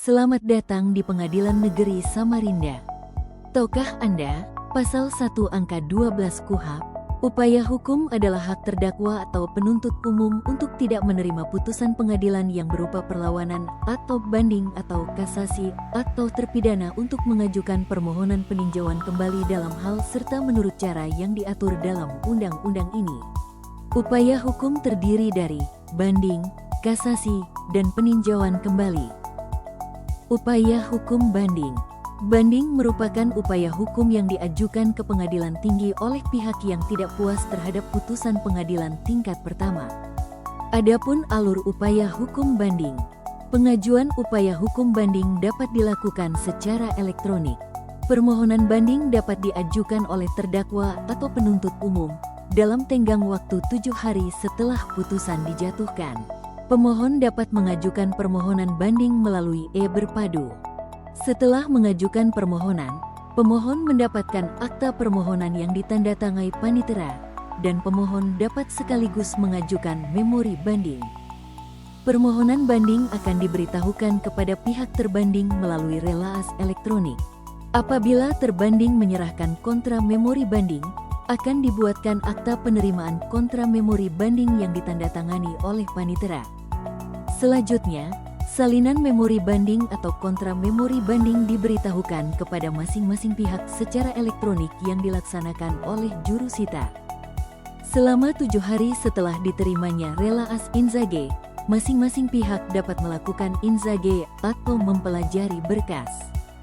Selamat datang di Pengadilan Negeri Samarinda. Tahukah Anda, Pasal 1 Angka 12 KUHP, upaya hukum adalah hak terdakwa atau penuntut umum untuk tidak menerima putusan pengadilan yang berupa perlawanan atau banding atau kasasi atau terpidana untuk mengajukan permohonan peninjauan kembali dalam hal serta menurut cara yang diatur dalam undang-undang ini. Upaya hukum terdiri dari banding, kasasi, dan peninjauan kembali. Upaya hukum banding. Banding merupakan upaya hukum yang diajukan ke pengadilan tinggi oleh pihak yang tidak puas terhadap putusan pengadilan tingkat pertama. Adapun alur upaya hukum banding. Pengajuan upaya hukum banding dapat dilakukan secara elektronik. Permohonan banding dapat diajukan oleh terdakwa atau penuntut umum dalam tenggang waktu 7 hari setelah putusan dijatuhkan. Pemohon dapat mengajukan permohonan banding melalui e-berpadu. Setelah mengajukan permohonan, pemohon mendapatkan akta permohonan yang ditandatangani panitera, dan pemohon dapat sekaligus mengajukan memori banding. Permohonan banding akan diberitahukan kepada pihak terbanding melalui relaas elektronik. Apabila terbanding menyerahkan kontra memori banding, akan dibuatkan akta penerimaan kontra memori banding yang ditandatangani oleh panitera. Selanjutnya, salinan memori banding atau kontra memori banding diberitahukan kepada masing-masing pihak secara elektronik yang dilaksanakan oleh jurusita. Selama 7 hari setelah diterimanya relaas inzage, masing-masing pihak dapat melakukan inzage atau mempelajari berkas.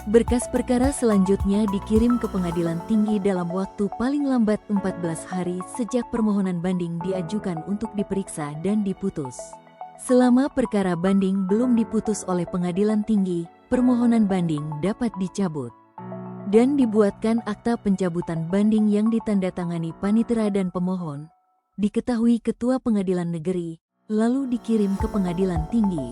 Berkas perkara selanjutnya dikirim ke pengadilan tinggi dalam waktu paling lambat 14 hari sejak permohonan banding diajukan untuk diperiksa dan diputus. Selama perkara banding belum diputus oleh pengadilan tinggi, permohonan banding dapat dicabut dan dibuatkan akta pencabutan banding yang ditandatangani panitera dan pemohon, diketahui ketua pengadilan negeri, lalu dikirim ke pengadilan tinggi.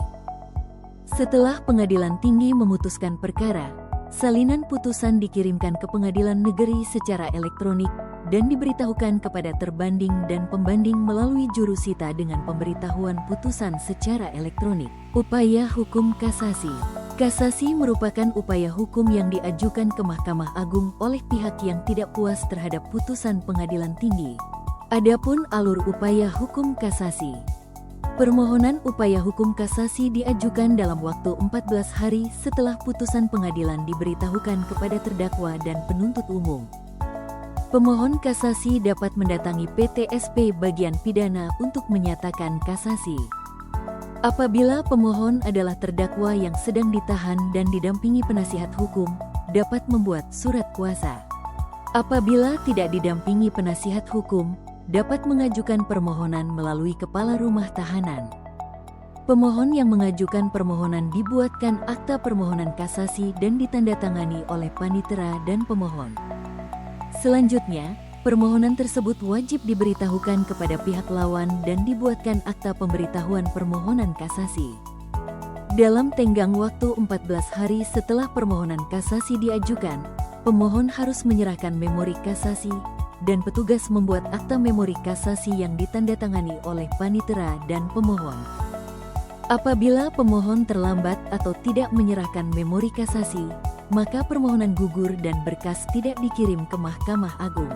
Setelah pengadilan tinggi memutuskan perkara, salinan putusan dikirimkan ke pengadilan negeri secara elektronik dan diberitahukan kepada terbanding dan pembanding melalui jurusita dengan pemberitahuan putusan secara elektronik. Upaya hukum kasasi. Kasasi merupakan upaya hukum yang diajukan ke Mahkamah Agung oleh pihak yang tidak puas terhadap putusan pengadilan tinggi. Adapun alur upaya hukum kasasi. Permohonan upaya hukum kasasi diajukan dalam waktu 14 hari setelah putusan pengadilan diberitahukan kepada terdakwa dan penuntut umum. Pemohon kasasi dapat mendatangi PTSP bagian pidana untuk menyatakan kasasi. Apabila pemohon adalah terdakwa yang sedang ditahan dan didampingi penasihat hukum, dapat membuat surat kuasa. Apabila tidak didampingi penasihat hukum, dapat mengajukan permohonan melalui kepala rumah tahanan. Pemohon yang mengajukan permohonan dibuatkan akta permohonan kasasi dan ditandatangani oleh panitera dan pemohon. Selanjutnya, permohonan tersebut wajib diberitahukan kepada pihak lawan dan dibuatkan akta pemberitahuan permohonan kasasi. Dalam tenggang waktu 14 hari setelah permohonan kasasi diajukan, pemohon harus menyerahkan memori kasasi, dan petugas membuat akta memori kasasi yang ditandatangani oleh panitera dan pemohon. Apabila pemohon terlambat atau tidak menyerahkan memori kasasi, maka permohonan gugur dan berkas tidak dikirim ke Mahkamah Agung.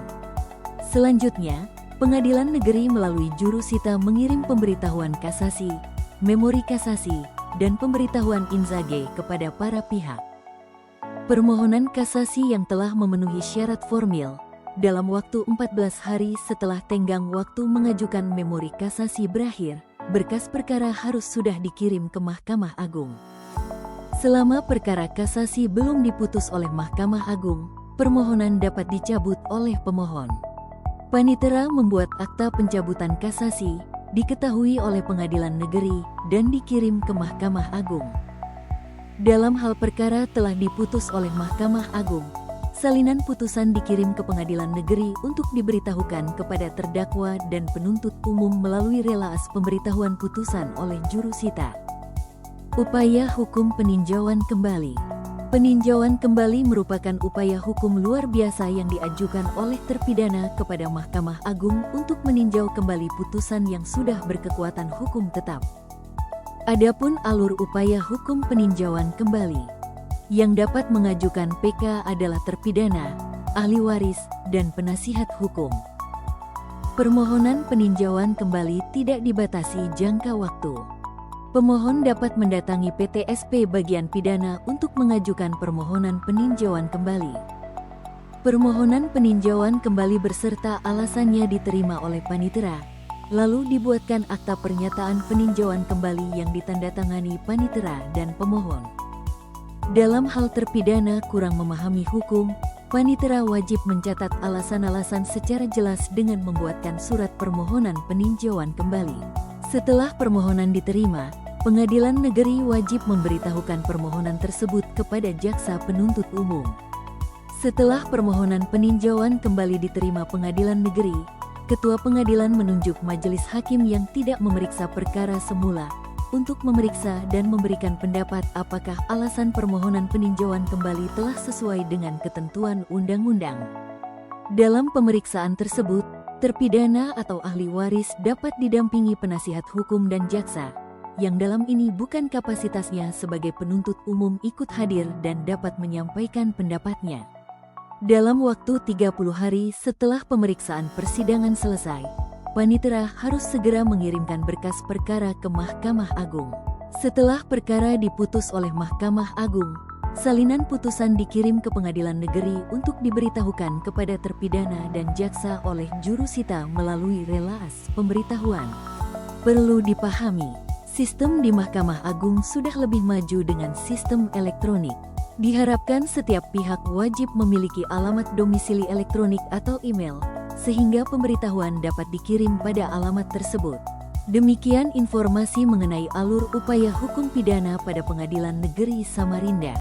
Selanjutnya, pengadilan negeri melalui jurusita mengirim pemberitahuan kasasi, memori kasasi, dan pemberitahuan inzage kepada para pihak. Permohonan kasasi yang telah memenuhi syarat formil, dalam waktu 14 hari setelah tenggang waktu mengajukan memori kasasi berakhir, berkas perkara harus sudah dikirim ke Mahkamah Agung. Selama perkara kasasi belum diputus oleh Mahkamah Agung, permohonan dapat dicabut oleh pemohon. Panitera membuat akta pencabutan kasasi, diketahui oleh pengadilan negeri, dan dikirim ke Mahkamah Agung. Dalam hal perkara telah diputus oleh Mahkamah Agung, salinan putusan dikirim ke pengadilan negeri untuk diberitahukan kepada terdakwa dan penuntut umum melalui relaas pemberitahuan putusan oleh jurusita. Upaya hukum peninjauan kembali. Peninjauan kembali merupakan upaya hukum luar biasa yang diajukan oleh terpidana kepada Mahkamah Agung untuk meninjau kembali putusan yang sudah berkekuatan hukum tetap. Adapun alur upaya hukum peninjauan kembali yang dapat mengajukan PK adalah terpidana, ahli waris, dan penasihat hukum. Permohonan peninjauan kembali tidak dibatasi jangka waktu. Pemohon dapat mendatangi PTSP bagian pidana untuk mengajukan permohonan peninjauan kembali. Permohonan peninjauan kembali beserta alasannya diterima oleh panitera, lalu dibuatkan akta pernyataan peninjauan kembali yang ditandatangani panitera dan pemohon. Dalam hal terpidana kurang memahami hukum, panitera wajib mencatat alasan-alasan secara jelas dengan membuatkan surat permohonan peninjauan kembali. Setelah permohonan diterima, pengadilan negeri wajib memberitahukan permohonan tersebut kepada jaksa penuntut umum. Setelah permohonan peninjauan kembali diterima pengadilan negeri, ketua pengadilan menunjuk majelis hakim yang tidak memeriksa perkara semula untuk memeriksa dan memberikan pendapat apakah alasan permohonan peninjauan kembali telah sesuai dengan ketentuan undang-undang. Dalam pemeriksaan tersebut, terpidana atau ahli waris dapat didampingi penasihat hukum dan jaksa, yang dalam ini bukan kapasitasnya sebagai penuntut umum ikut hadir dan dapat menyampaikan pendapatnya. Dalam waktu 30 hari setelah pemeriksaan persidangan selesai, panitera harus segera mengirimkan berkas perkara ke Mahkamah Agung. Setelah perkara diputus oleh Mahkamah Agung, salinan putusan dikirim ke pengadilan negeri untuk diberitahukan kepada terpidana dan jaksa oleh jurusita melalui relas pemberitahuan. Perlu dipahami, sistem di Mahkamah Agung sudah lebih maju dengan sistem elektronik. Diharapkan setiap pihak wajib memiliki alamat domisili elektronik atau email, sehingga pemberitahuan dapat dikirim pada alamat tersebut. Demikian informasi mengenai alur upaya hukum pidana pada Pengadilan Negeri Samarinda.